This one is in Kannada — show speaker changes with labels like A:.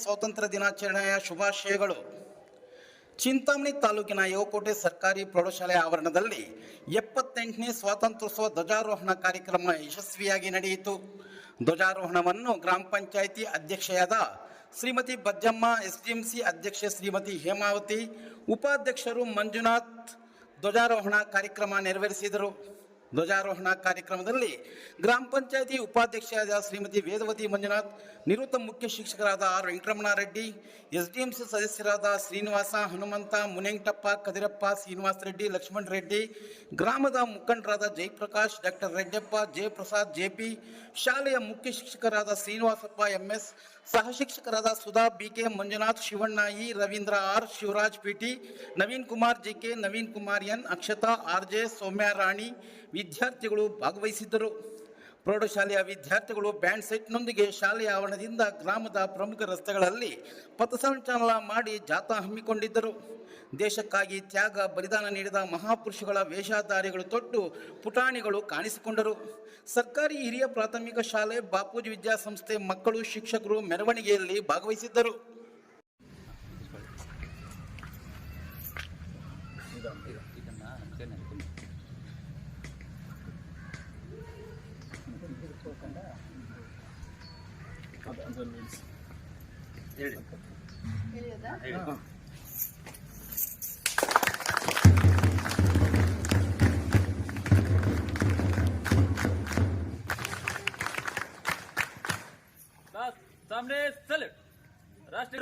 A: ಸ್ವಾತಂತ್ರ್ಯ ದಿನಾಚರಣೆಯ ಶುಭಾಶಯಗಳು. ಚಿಂತಾಮಣಿ ತಾಲೂಕಿನ ಯುವಕೋಟೆ ಸರ್ಕಾರಿ ಪ್ರೌಢಶಾಲೆ ಆವರಣದಲ್ಲಿ 78ನೇ ಸ್ವಾತಂತ್ರ್ಯೋತ್ಸವ ಧ್ವಜಾರೋಹಣ ಕಾರ್ಯಕ್ರಮ ಯಶಸ್ವಿಯಾಗಿ ನಡೆಯಿತು. ಧ್ವಜಾರೋಹಣವನ್ನು ಗ್ರಾಮ ಪಂಚಾಯಿತಿ ಅಧ್ಯಕ್ಷೆಯಾದ ಶ್ರೀಮತಿ ಬಜ್ಜಮ್ಮ, ಎಸ್ಡಿಎಂಸಿ ಅಧ್ಯಕ್ಷೆ ಶ್ರೀಮತಿ ಹೇಮಾವತಿ, ಉಪಾಧ್ಯಕ್ಷರು ಮಂಜುನಾಥ್ ಧ್ವಜಾರೋಹಣ ಕಾರ್ಯಕ್ರಮ ನೆರವೇರಿಸಿದರು. ಧ್ವಜಾರೋಹಣ ಕಾರ್ಯಕ್ರಮದಲ್ಲಿ ಗ್ರಾಮ ಪಂಚಾಯಿತಿ ಉಪಾಧ್ಯಕ್ಷರಾದ ಶ್ರೀಮತಿ ವೇದವತಿ ಮಂಜುನಾಥ್, ನಿವೃತ್ತ ಮುಖ್ಯ ಶಿಕ್ಷಕರಾದ ಆರ್ ವೆಂಕಟರಮಣಾರೆಡ್ಡಿ, ಎಸ್ಡಿಎಂಸಿ ಸದಸ್ಯರಾದ ಶ್ರೀನಿವಾಸ, ಹನುಮಂತ, ಮುನೇಂಟಪ್ಪ, ಕದಿರಪ್ಪ, ಶ್ರೀನಿವಾಸ ರೆಡ್ಡಿ, ಲಕ್ಷ್ಮಣ್ ರೆಡ್ಡಿ, ಗ್ರಾಮದ ಮುಖಂಡರಾದ ಜಯಪ್ರಕಾಶ್, ಡಾಕ್ಟರ್ ರೆಡ್ಡಪ್ಪ, ಜಯಪ್ರಸಾದ್, ಜೆಪಿ, ಶಾಲೆಯ ಮುಖ್ಯ ಶಿಕ್ಷಕರಾದ ಶ್ರೀನಿವಾಸಪ್ಪ ಎಂಎಸ್, ಸಹ ಶಿಕ್ಷಕರಾದ Sudha, BK, Manjunath, Shivanna E, Ravindra R, Shivaraj PT, Naveen Kumar GK, Naveen Kumar N, Akshata RJ, Soumya Rani ವಿದ್ಯಾರ್ಥಿಗಳು ಭಾಗವಹಿಸಿದ್ದರು. ಪ್ರೌಢಶಾಲೆಯ ವಿದ್ಯಾರ್ಥಿಗಳು ಬ್ಯಾಂಡ್ ಸೆಟ್ನೊಂದಿಗೆ ಶಾಲೆಯ ಆವರಣದಿಂದ ಗ್ರಾಮದ ಪ್ರಮುಖ ರಸ್ತೆಗಳಲ್ಲಿ ಪಥಸಂಚಲನ ಮಾಡಿ ಜಾಥಾ ಹಮ್ಮಿಕೊಂಡಿದ್ದರು. ದೇಶಕ್ಕಾಗಿ ತ್ಯಾಗ ಬಲಿದಾನ ನೀಡಿದ ಮಹಾಪುರುಷಗಳ ವೇಷಧಾರಿಗಳು ತೊಟ್ಟು ಪುಟಾಣಿಗಳು ಕಾಣಿಸಿಕೊಂಡರು. ಸರ್ಕಾರಿ ಹಿರಿಯ ಪ್ರಾಥಮಿಕ ಶಾಲೆ ಬಾಪೂಜಿ ವಿದ್ಯಾಸಂಸ್ಥೆ ಮಕ್ಕಳು, ಶಿಕ್ಷಕರು ಮೆರವಣಿಗೆಯಲ್ಲಿ ಭಾಗವಹಿಸಿದ್ದರು.
B: सामने सैल्यूट. राष्ट्रीय